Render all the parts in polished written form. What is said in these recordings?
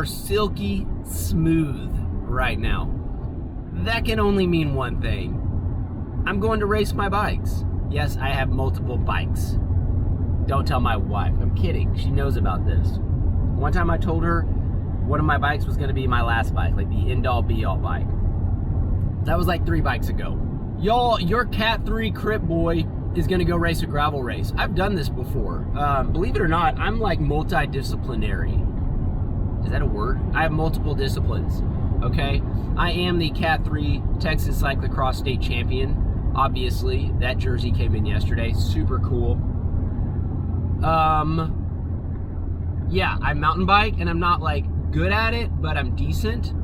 are silky smooth right now. That can only mean one thing. I'm going to race my bikes. Yes, I have multiple bikes. Don't tell my wife. I'm kidding. She knows about this. One time I told her one of my bikes was going to be my last bike, like the end-all be-all bike. That was like 3 bikes ago. Y'all, your Cat 3 Crip Boy is going to go race a gravel race. I've done this before. Believe it or not, I'm like multidisciplinary. Is that a word? I have multiple disciplines, okay? I am the Cat 3 Texas Cyclocross State Champion. Obviously, that jersey came in yesterday. Super cool. Yeah, I mountain bike, and I'm not like good at it, but I'm decent.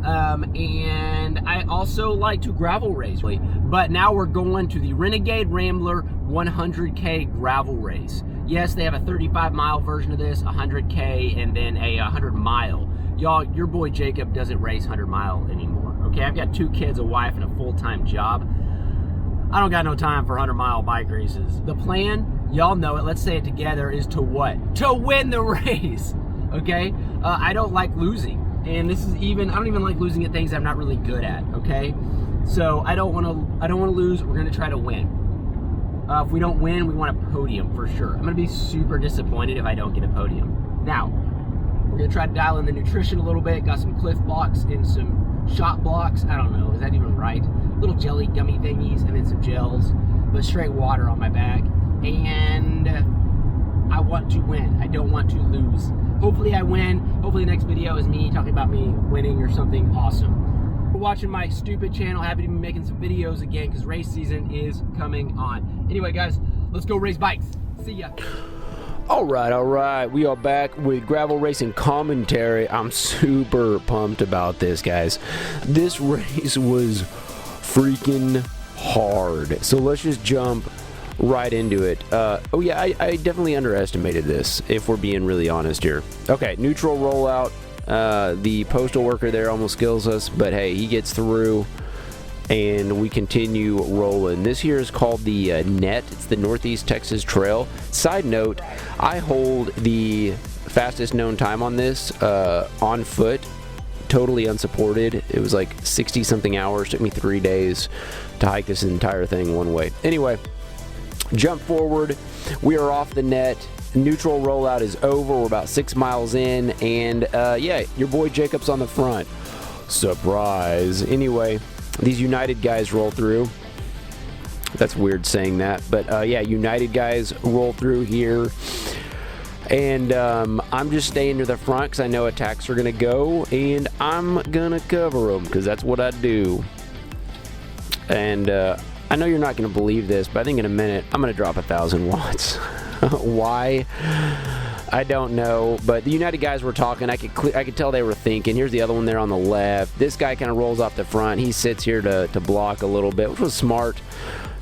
And I also like to gravel race. But now we're going to the Renegade Rambler 100K gravel race. Yes, they have a 35-mile version of this, 100K, and then a 100-mile. Y'all, your boy Jacob doesn't race 100-mile anymore, okay? I've got 2 kids, a wife, and a full-time job. I don't got no time for 100-mile bike races. The plan, y'all know it, let's say it together, is to what? To win the race, okay? I don't like losing. And this is even, I don't even like losing at things I'm not really good at, okay? So I don't want to lose. We're going to try to win. If we don't win, we want a podium for sure. I'm going to be super disappointed if I don't get a podium. Now, we're going to try to dial in the nutrition a little bit. Got some Cliff blocks and some shot blocks. I don't know, is that even right? Little jelly gummy thingies and then some gels, but straight water on my back. And I want to win. I don't want to lose. Hopefully I win. Hopefully the next video is me talking about me winning or something awesome. For watching my stupid channel, happy to be making some videos again because race season is coming on. Anyway, guys, let's go race bikes. See ya. All right. We are back with gravel racing commentary. I'm super pumped about this, guys. This race was freaking hard. So let's just jump right into it. Oh yeah, I definitely underestimated this, if we're being really honest here. Okay, neutral rollout. The postal worker there almost kills us, but hey, he gets through and we continue rolling. This here is called the Net. It's the Northeast Texas Trail. Side note, I hold the fastest known time on this on foot, totally unsupported. It was like 60 something hours. Took me 3 days to hike this entire thing one way. Anyway, jump forward. We are off the net. Neutral rollout is over. We're about 6 miles in, and yeah, your boy Jacob's on the front. Surprise. Anyway, these United guys roll through. That's weird saying that, but yeah, United guys roll through here, and I'm just staying to the front because I know attacks are gonna go, and I'm gonna cover them because that's what I do. And I know you're not going to believe this, but I think in a minute I'm going to drop 1,000 watts. Why? I don't know, but the United guys were talking. I could tell they were thinking. Here's the other one there on the left. This guy kind of rolls off the front. He sits here to block a little bit, which was smart,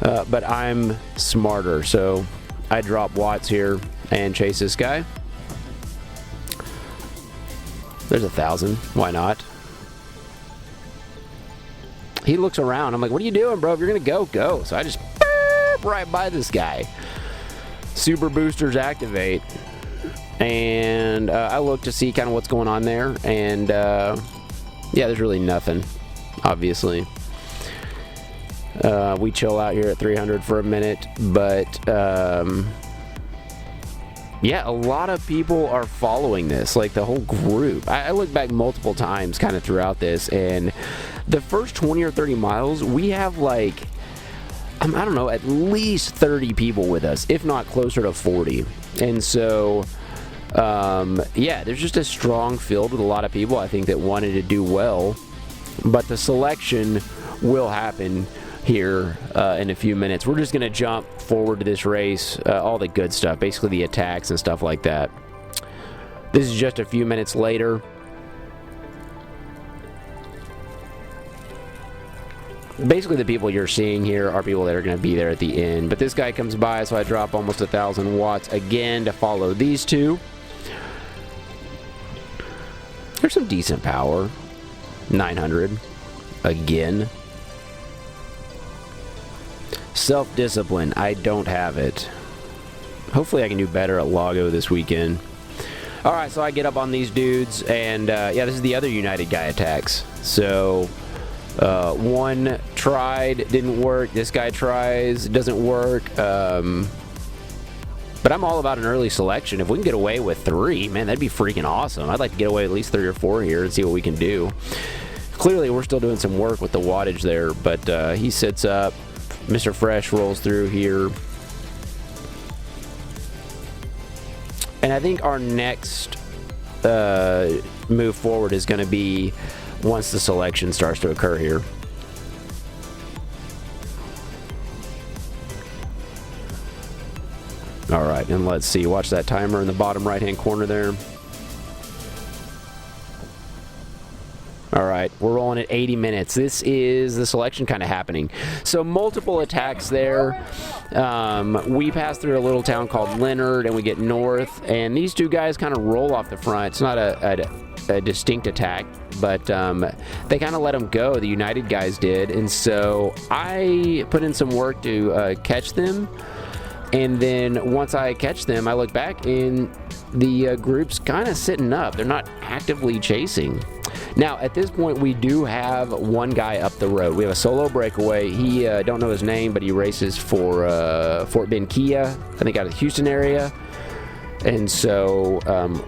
but I'm smarter, so I drop watts here and chase this guy. There's 1,000. Why not? He looks around. I'm like, what are you doing, bro? If you're going to go, go. So I just right by this guy. Super boosters activate. And I look to see kind of what's going on there. And yeah, there's really nothing, obviously. We chill out here at 300 for a minute. But yeah, a lot of people are following this, like the whole group. I look back multiple times kind of throughout this, and the first 20 or 30 miles, we have like, I don't know, at least 30 people with us, if not closer to 40. And so, yeah, there's just a strong field with a lot of people, I think, that wanted to do well. But the selection will happen here in a few minutes. We're just going to jump forward to this race, all the good stuff, basically the attacks and stuff like that. This is just a few minutes later. Basically, the people you're seeing here are people that are going to be there at the end. But this guy comes by, so I drop almost 1,000 watts again to follow these two. There's some decent power. 900 again. Self-discipline. I don't have it. Hopefully, I can do better at Lago this weekend. All right, so I get up on these dudes, and yeah, this is the other United guy attacks. So one tried, didn't work. This guy tries, doesn't work. But I'm all about an early selection. If we can get away with 3, man, that'd be freaking awesome. I'd like to get away with at least 3 or 4 here and see what we can do. Clearly, we're still doing some work with the wattage there, but he sits up. Mr. Fresh rolls through here. And I think our next move forward is going to be once the selection starts to occur here. All right, and let's see. Watch that timer in the bottom right-hand corner there. All right, we're rolling at 80 minutes. This is the selection kind of happening. So multiple attacks there. We pass through a little town called Leonard, and we get north, and these 2 guys kind of roll off the front. It's not a distinct attack, but they kind of let them go. The United guys did, and so I put in some work to catch them. And then once I catch them, I look back, and the group's kind of sitting up. They're not actively chasing. Now, at this point, we do have one guy up the road. We have a solo breakaway. He, don't know his name, but he races for Fort Bend Kia, I think out of the Houston area. And so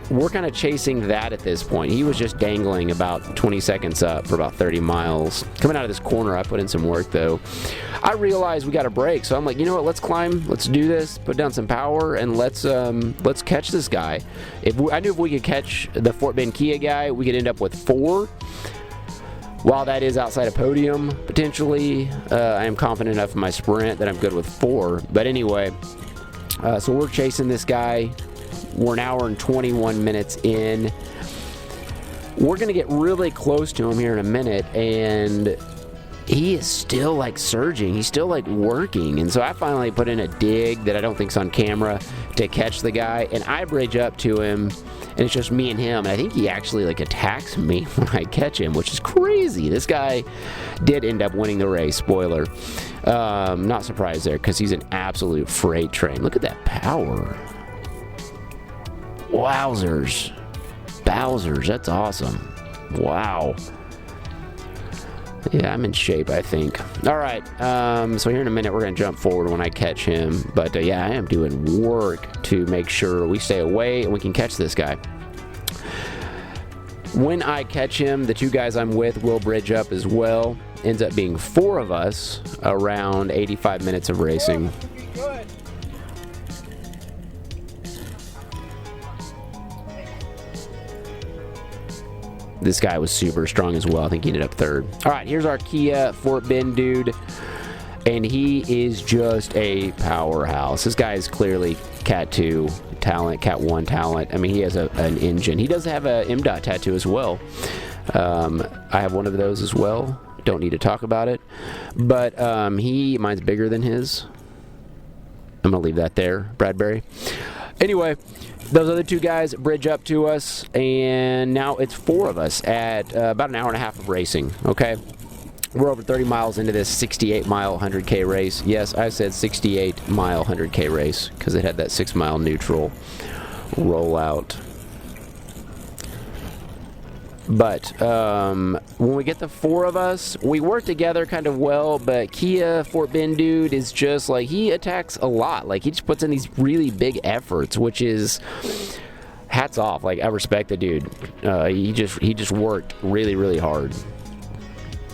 we're kind of chasing that at this point. He was just dangling about 20 seconds up for about 30 miles. Coming out of this corner, I put in some work, though. I realized we got a break, so I'm like, you know what? Let's climb. Let's do this. Put down some power, and let's catch this guy. I knew if we could catch the Fort Bend Kia guy, we could end up with 4. While that is outside of podium, potentially, I am confident enough in my sprint that I'm good with 4. But anyway, so we're chasing this guy. We're an hour and 21 minutes in. We're going to get really close to him here in a minute, and he is still like surging. He's still like working. And so I finally put in a dig that I don't think's on camera to catch the guy, and I bridge up to him, and it's just me and him. And I think he actually like attacks me when I catch him, which is crazy. This guy did end up winning the race. Spoiler. Not surprised there, because he's an absolute freight train. Look at that power. Wowzers. Bowsers. That's awesome. Wow. Yeah, I'm in shape, I think. All right. So here in a minute, we're going to jump forward when I catch him. But yeah, I am doing work to make sure we stay away and we can catch this guy. When I catch him, the 2 guys I'm with will bridge up as well. Ends up being 4 of us around 85 minutes of racing. Good. This guy was super strong as well. I think he ended up 3rd. All right, here's our Kia Fort Bend dude, and he is just a powerhouse. This guy is clearly Cat 2 talent, Cat 1 talent. I mean, he has an engine. He does have a MDOT tattoo as well. I have one of those as well. Don't need to talk about it. But mine's bigger than his. I'm going to leave that there, Bradbury. Anyway, those other 2 guys bridge up to us, and now it's 4 of us at about an hour and a half of racing, okay? We're over 30 miles into this 68-mile 100K race. Yes, I said 68-mile 100K race because it had that 6-mile neutral rollout. But when we get the 4 of us, we work together kind of well, but Kia Fort Bend dude is just like, he attacks a lot. Like, he just puts in these really big efforts, which is hats off. Like, I respect the dude. He just worked really, really hard.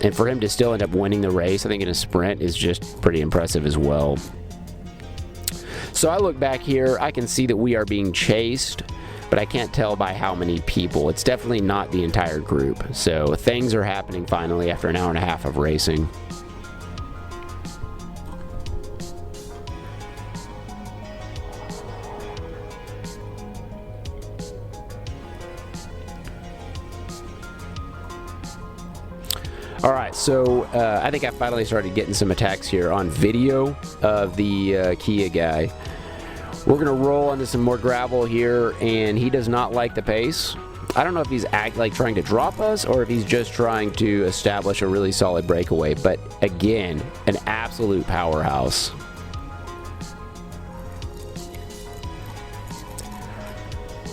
And for him to still end up winning the race, I think in a sprint, is just pretty impressive as well. So I look back here, I can see that we are being chased, but I can't tell by how many people. It's definitely not the entire group. So things are happening finally after an hour and a half of racing. All right, so I think I finally started getting some attacks here on video of the Kia guy. We're going to roll onto some more gravel here, and he does not like the pace. I don't know if he's trying to drop us or if he's just trying to establish a really solid breakaway. But again, an absolute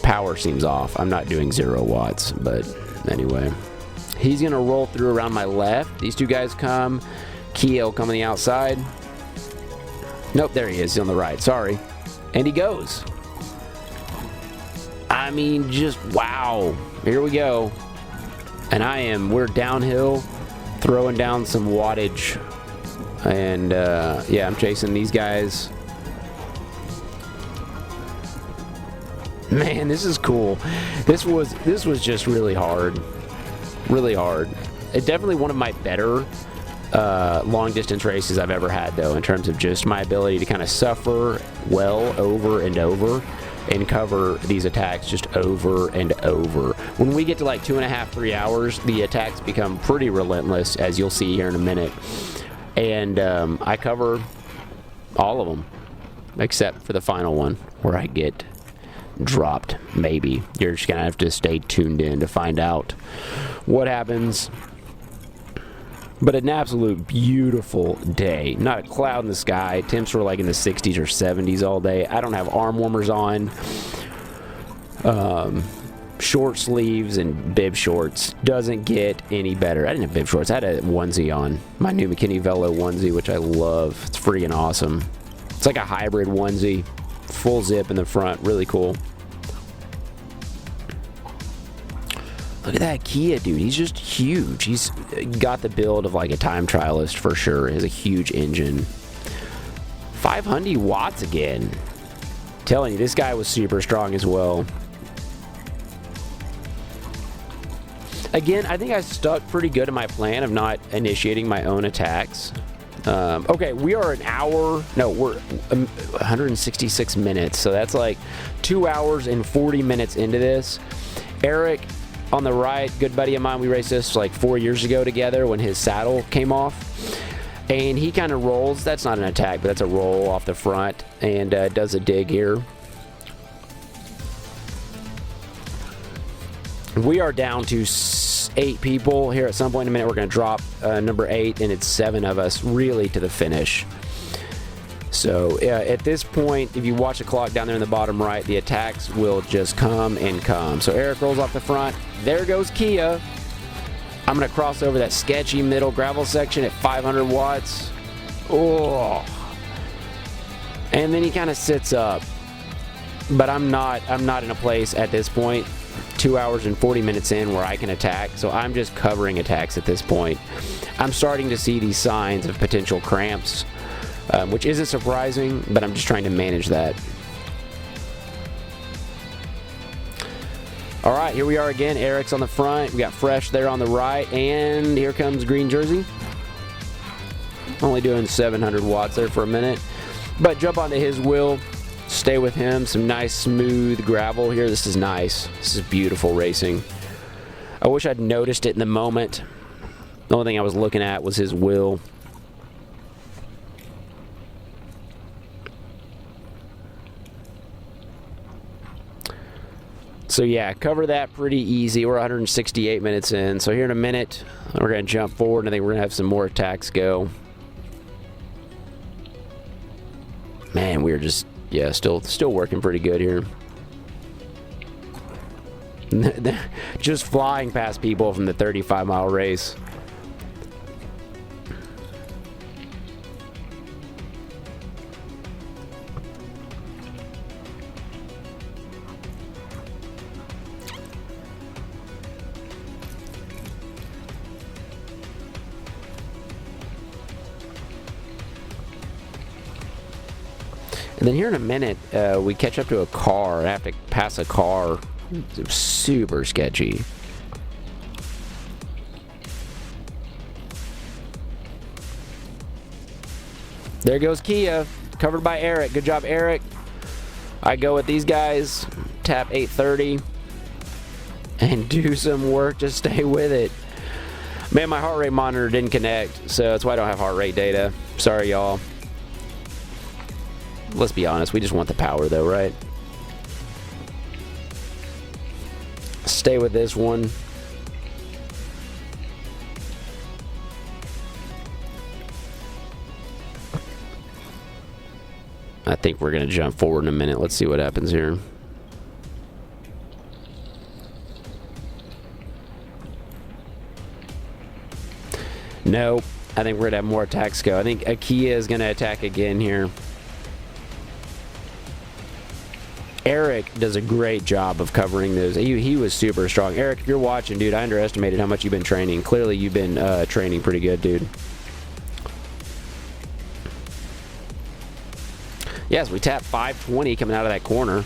power seems off. I'm not doing 0 watts, but anyway. He's gonna roll through around my left. These two guys come. Kia will come on the outside. Nope, there he is. He's on the right. Sorry. And he goes. I mean, just wow. Here we go. And we're downhill, throwing down some wattage. And yeah, I'm chasing these guys. Man, this is cool. This was just really hard. Really hard. It's definitely one of my better long distance races I've ever had, though, in terms of just my ability to kind of suffer well over and over and cover these attacks just over and over. When we get to like 2.5, 3 hours, the attacks become pretty relentless, as you'll see here in a minute. And I cover all of them, except for the final one, where I get dropped, maybe. You're just gonna have to stay tuned in to find out what happens. But an absolute beautiful day. Not a cloud in the sky. Temps were like in the 60s or 70s all day. I don't have arm warmers on. Short sleeves and bib shorts. Doesn't get any better. I didn't have bib shorts. I had a onesie on. My new McKinney Velo onesie, which I love. It's freaking awesome. It's like a hybrid onesie. Full zip in the front. Really cool. Look at that Kia, dude. He's just huge. He's got the build of like a time trialist for sure. He has a huge engine. 500 watts again. Telling you, this guy was super strong as well. Again, I think I stuck pretty good in my plan of not initiating my own attacks. Okay, we are an hour. No, we're 166 minutes. So that's like 2 hours and 40 minutes into this. Eric on the right, good buddy of mine, we raced this like 4 years ago together when his saddle came off. And he kind of rolls. That's not an attack, but that's a roll off the front. And does a dig here. We are down to 8 people here. At some point in a minute, we're going to drop number 8, and it's 7 of us really to the finish. So at this point, if you watch the clock down there in the bottom right, the attacks will just come and come. So Eric rolls off the front. There goes Kia. I'm going to cross over that sketchy middle gravel section at 500 watts. Oh. And then he kind of sits up. But I'm not in a place at this point, 2 hours and 40 minutes in, where I can attack. So I'm just covering attacks at this point. I'm starting to see these signs of potential cramps. Which isn't surprising, but I'm just trying to manage that. All right, here we are again. Eric's on the front. We got Fresh there on the right, and here comes Green Jersey. Only doing 700 watts there for a minute, but jump onto his wheel, stay with him. Some nice smooth gravel here. This is nice. This is beautiful racing. I wish I'd noticed it in the moment. The only thing I was looking at was his wheel. So yeah, cover that pretty easy. We're 168 minutes in. So here in a minute, we're going to jump forward, and I think we're going to have some more attacks go. Man, we're just, yeah, still working pretty good here. Just flying past people from the 35-mile race. And then here in a minute, we catch up to a car. I have to pass a car. It's super sketchy. There goes Kia, covered by Eric. Good job, Eric. I go with these guys, tap 830, and do some work to stay with it. Man, my heart rate monitor didn't connect, so that's why I don't have heart rate data. Sorry, y'all. Let's be honest, we just want the power though, right? Stay with this one. I think we're going to jump forward in a minute. Let's see what happens here. Nope. I think we're going to have more attacks go. I think Akia is going to attack again here. Eric does a great job of covering those. He was super strong. Eric, if you're watching, dude, I underestimated how much you've been training. Clearly, you've been training pretty good, dude. Yes, we tapped 520 coming out of that corner.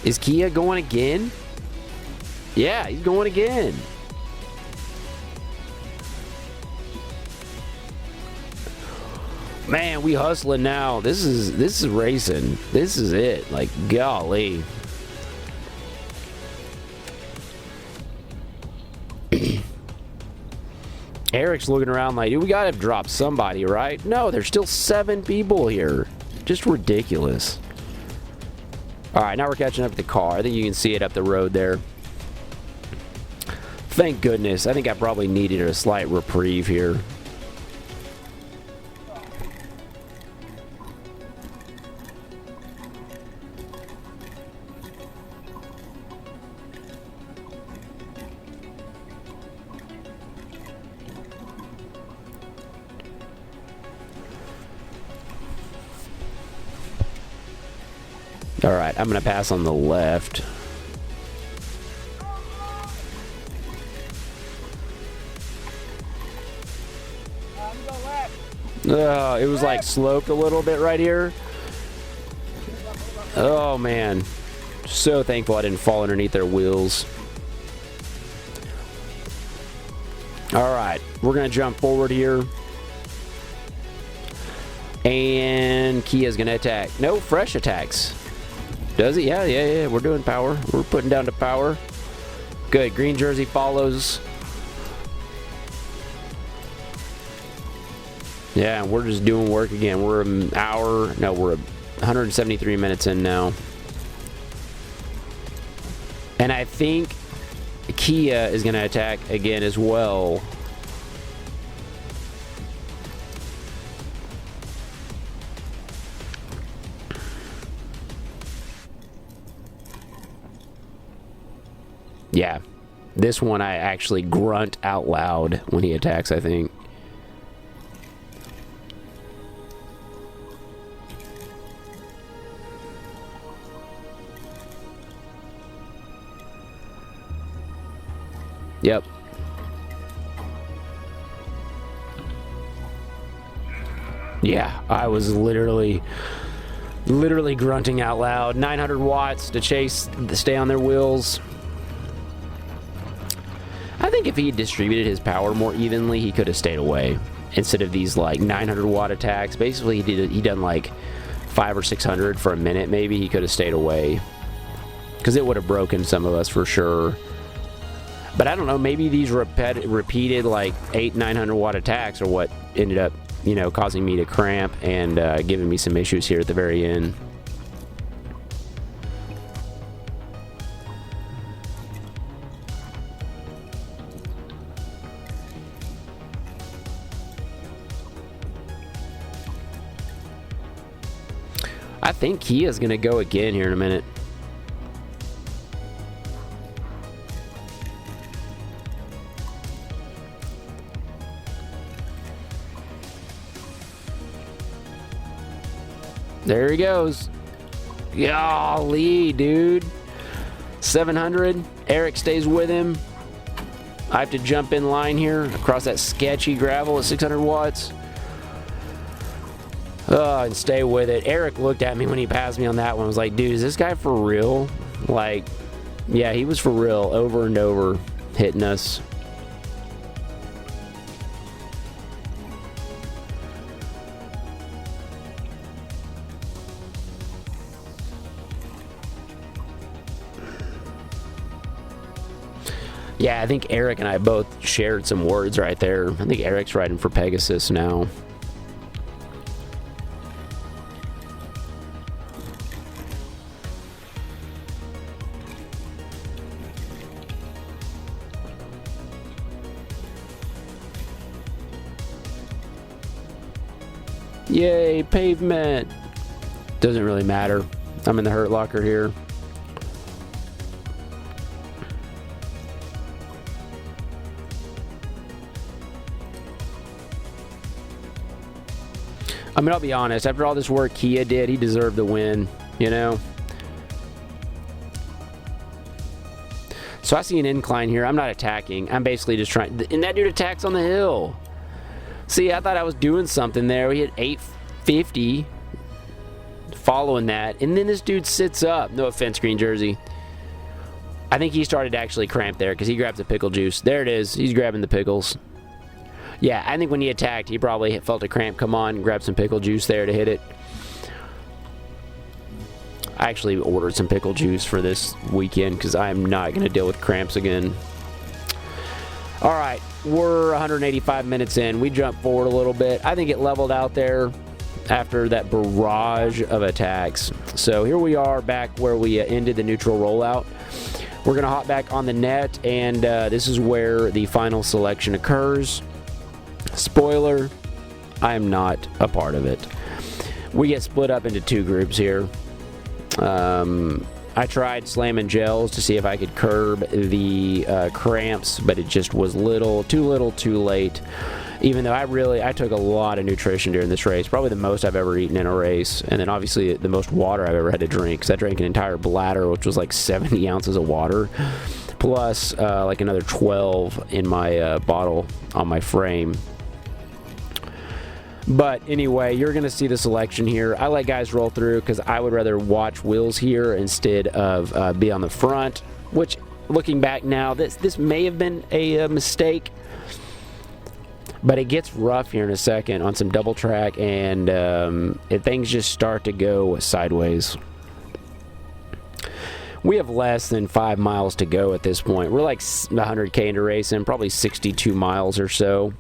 Is Kia going again? Yeah, he's going again. Man, we hustling now. This is racing. This is it. Like, golly. Eric's looking around like, dude, we gotta drop somebody, right? No, there's still 7 people here. Just ridiculous. Alright, now we're catching up to the car. I think you can see it up the road there. Thank goodness. I think I probably needed a slight reprieve here. Alright, I'm going to pass on the left. It was like sloped a little bit right here. Oh man. So thankful I didn't fall underneath their wheels. Alright, we're going to jump forward here. And Kia's going to attack. No, fresh attacks. Does it? Yeah. We're doing power. We're putting down to power. Good. Green jersey follows. Yeah, we're just doing work again. We're an hour. No, we're 173 minutes in now. And I think Kia is going to attack again as well. Yeah, this one I actually grunt out loud when he attacks, I think. Yep. Yeah, I was literally grunting out loud. 900 watts to stay on their wheels. I think if he distributed his power more evenly, he could have stayed away instead of these like 900 watt attacks. Basically, he done like 500 or 600 for a minute. Maybe he could have stayed away because it would have broken some of us for sure. But I don't know. Maybe these repeated like 800-900 watt attacks are what ended up, you know, causing me to cramp and giving me some issues here at the very end. I think Kia's going to go again here in a minute. There he goes. Golly, dude. 700. Eric stays with him. I have to jump in line here across that sketchy gravel at 600 watts. And stay with it. Eric looked at me when he passed me on that one. I was like, dude, is this guy for real? Like, yeah, he was for real over and over hitting us. Yeah, I think Eric and I both shared some words right there. I think Eric's riding for Pegasus now. Yay, pavement. Doesn't really matter. I'm in the hurt locker here. I mean, I'll be honest. After all this work Kia did, he deserved the win, you know? So I see an incline here. I'm not attacking. I'm basically just trying... And that dude attacks on the hill. See, I thought I was doing something there. We hit 850 following that. And then this dude sits up. No offense, green jersey. I think he started to actually cramp there because he grabs the pickle juice. There it is. He's grabbing the pickles. Yeah, I think when he attacked, he probably felt a cramp come on and grabbed some pickle juice there to hit it. I actually ordered some pickle juice for this weekend because I am not going to deal with cramps again. All right, we're 185 minutes in. We jumped forward a little bit. I think it leveled out there after that barrage of attacks. So here we are back where we ended the neutral rollout. We're going to hop back on the net, and this is where the final selection occurs. Spoiler, I am not a part of it. We get split up into two groups here. I tried slamming gels to see if I could curb the cramps, but it just was too late. Even though I took a lot of nutrition during this race, probably the most I've ever eaten in a race, and then obviously the most water I've ever had to drink, because I drank an entire bladder, which was like 70 ounces of water, plus like another 12 in my bottle on my frame. But anyway, you're going to see the selection here. I let guys roll through because I would rather watch wheels here instead of be on the front, which, looking back now, this may have been a mistake. But it gets rough here in a second on some double track, and things just start to go sideways. We have less than 5 miles to go at this point. We're like 100K into racing, probably 62 miles or so.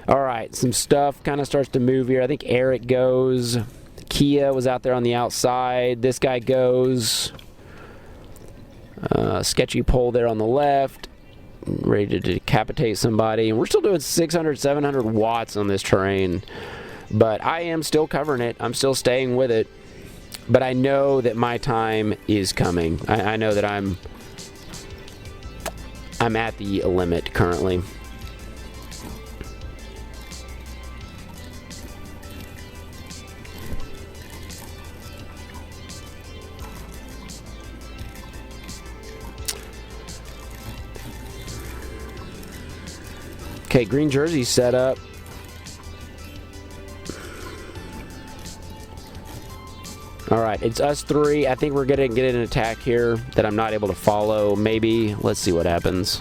All right, some stuff kind of starts to move here. I think Eric goes. Kia was out there on the outside. This guy goes. Sketchy pole there on the left. Ready to decapitate somebody. And we're still doing 600, 700 watts on this terrain. But I am still covering it. I'm still staying with it. But I know that my time is coming. I know that I'm at the limit currently. Okay, green jersey set up. All right, it's us three. I think we're going to get an attack here that I'm not able to follow. Maybe. Let's see what happens.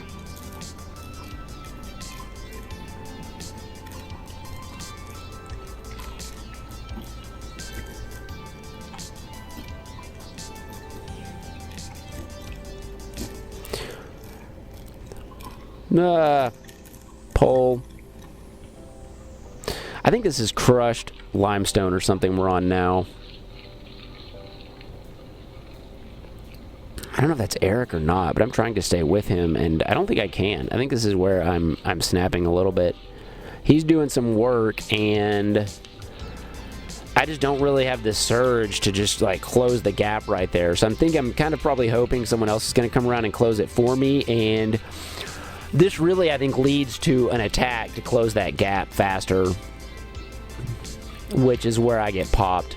Pole. I think this is crushed limestone or something we're on now. I don't know if that's Eric or not, but I'm trying to stay with him, and I don't think I can. I think this is where I'm snapping a little bit. He's doing some work, and I just don't really have the surge to just like close the gap right there. So I'm kind of probably hoping someone else is going to come around and close it for me, and this really, I think, leads to an attack to close that gap faster, which is where I get popped.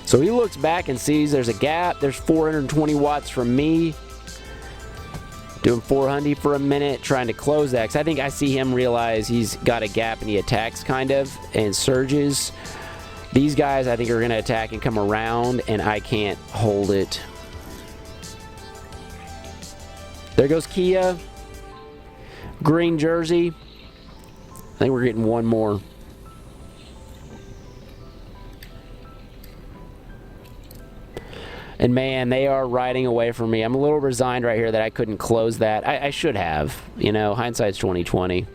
So he looks back and sees there's a gap. There's 420 watts from me. Doing 400 for a minute, trying to close that. Because I think I see him realize he's got a gap and he attacks kind of and surges. These guys, I think, are going to attack and come around, and I can't hold it. There goes Kia. Green jersey. I think we're getting one more. And, man, they are riding away from me. I'm a little resigned right here that I couldn't close that. I should have. You know, hindsight's 20/20.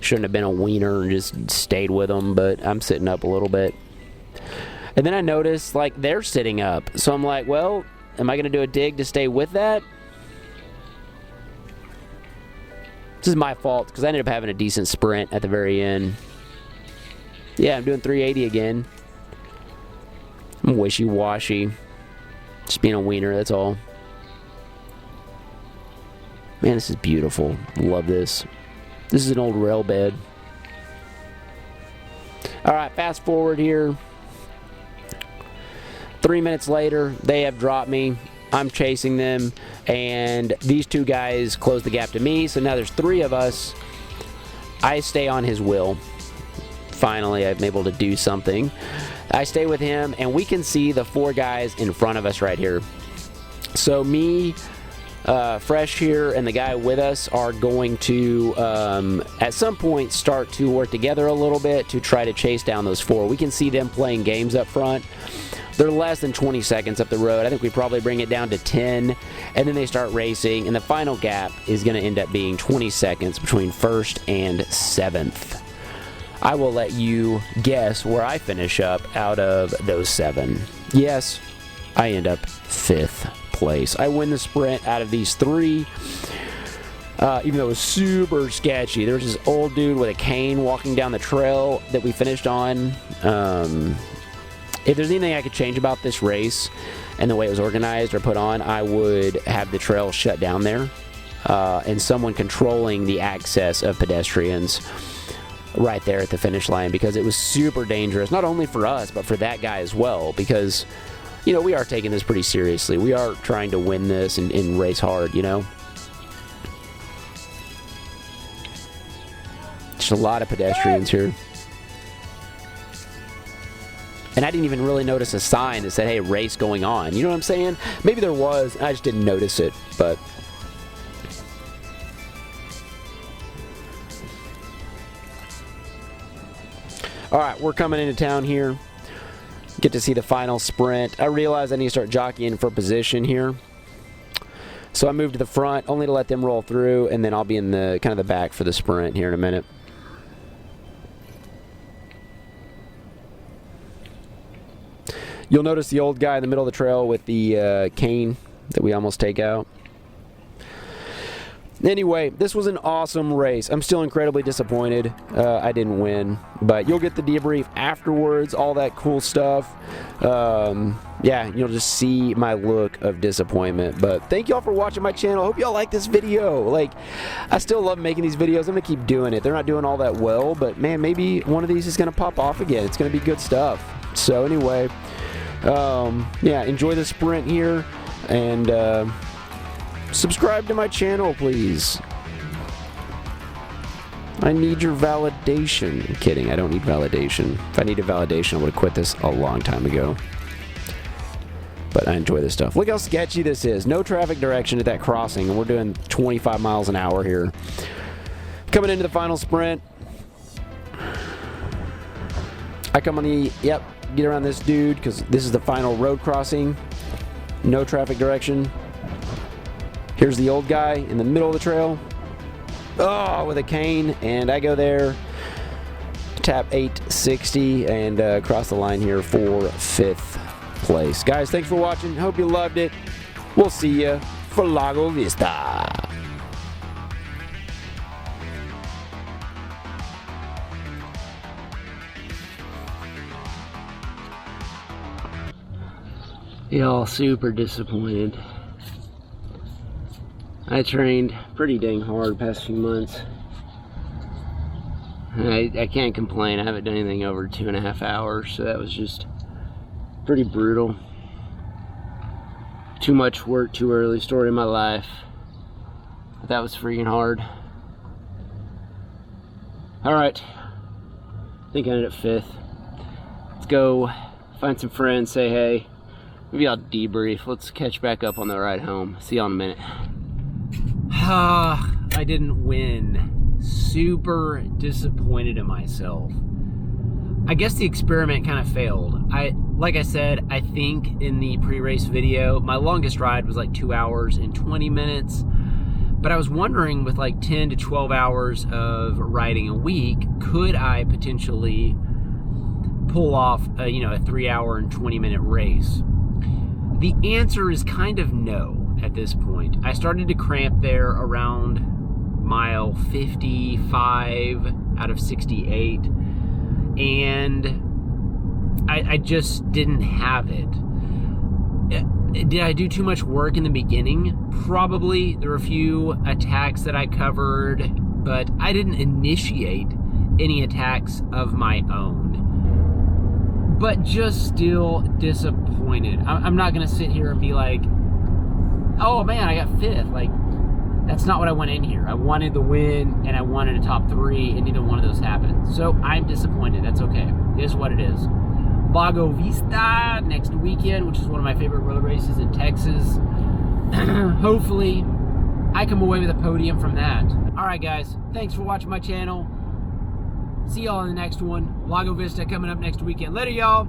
Shouldn't have been a wiener and just stayed with them, but I'm sitting up a little bit. And then I noticed, like, they're sitting up. So I'm like, well, am I going to do a dig to stay with that? This is my fault because I ended up having a decent sprint at the very end. Yeah, I'm doing 380 again. I'm wishy-washy. Just being a wiener, that's all. Man, this is beautiful. Love this. This is an old rail bed. Alright, fast forward here. 3 minutes later, they have dropped me. I'm chasing them, and these two guys close the gap to me, so now there's 3 of us. I stay on his wheel. Finally, I'm able to do something. I stay with him, and we can see the 4 guys in front of us right here. So me, Fresh here, and the guy with us are going to, at some point, start to work together a little bit to try to chase down those 4. We can see them playing games up front. They're less than 20 seconds up the road. I think we probably bring it down to 10, and then they start racing, and the final gap is going to end up being 20 seconds between 1st and 7th. I will let you guess where I finish up out of those 7. Yes, I end up 5th place. I win the sprint out of these 3, even though it was super sketchy. There was this old dude with a cane walking down the trail that we finished on. If there's anything I could change about this race and the way it was organized or put on, I would have the trail shut down there and someone controlling the access of pedestrians right there at the finish line, because it was super dangerous, not only for us, but for that guy as well, because, you know, we are taking this pretty seriously. We are trying to win this and race hard, you know. Just a lot of pedestrians here. And I didn't even really notice a sign that said, hey, race going on. You know what I'm saying? Maybe there was, I just didn't notice it, but... Alright, we're coming into town here. Get to see the final sprint. I realize I need to start jockeying for position here. So I moved to the front, only to let them roll through, and then I'll be in the kind of the back for the sprint here in a minute. You'll notice the old guy in the middle of the trail with the cane that we almost take out. Anyway, this was an awesome race. I'm still incredibly disappointed I didn't win, but you'll get the debrief afterwards, all that cool stuff. Yeah, you'll just see my look of disappointment. But thank y'all for watching my channel. Hope y'all like this video. Like, I still love making these videos. I'm gonna keep doing it. They're not doing all that well, but man, maybe one of these is gonna pop off again. It's gonna be good stuff. So anyway, yeah, enjoy the sprint here, and subscribe to my channel, please. I need your validation. I'm kidding, I don't need validation. If I needed validation, I would have quit this a long time ago. But I enjoy this stuff. Look how sketchy this is. No traffic direction at that crossing, and we're doing 25 miles an hour here. Coming into the final sprint. I come on the, yep, get around this dude, because this is the final road crossing. No traffic direction. Here's the old guy in the middle of the trail. Oh, with a cane, and I go there, tap 860, and cross the line here for 5th place. Guys, thanks for watching. Hope you loved it. We'll see you for Lago Vista. Y'all super disappointed. I trained pretty dang hard the past few months. I can't complain. I haven't done anything over 2.5 hours, so that was just pretty brutal. Too much work too early, story of my life. But that was freaking hard. Alright, I think I ended up 5th. Let's go find some friends, say hey. Maybe I'll debrief. Let's catch back up on the ride home. See y'all in a minute. I didn't win. Super disappointed in myself. I guess the experiment kind of failed. Like I said, I think in the pre-race video, my longest ride was like 2 hours and 20 minutes. But I was wondering, with like 10 to 12 hours of riding a week, could I potentially pull off a, you know, a 3 hour and 20-minute race? The answer is kind of no at this point. I started to cramp there around mile 55 out of 68, and I just didn't have it. Did I do too much work in the beginning? Probably. There were a few attacks that I covered, but I didn't initiate any attacks of my own. But just still disappointed. I'm not going to sit here and be like, oh man, I got 5th. Like, that's not what I went in here. I wanted the win, and I wanted a top 3, and neither one of those happened. So I'm disappointed. That's okay. It is what it is. Lago Vista next weekend, which is one of my favorite road races in Texas. Hopefully, I come away with a podium from that. All right, guys. Thanks for watching my channel. See y'all in the next one. Lago Vista coming up next weekend. Later, y'all.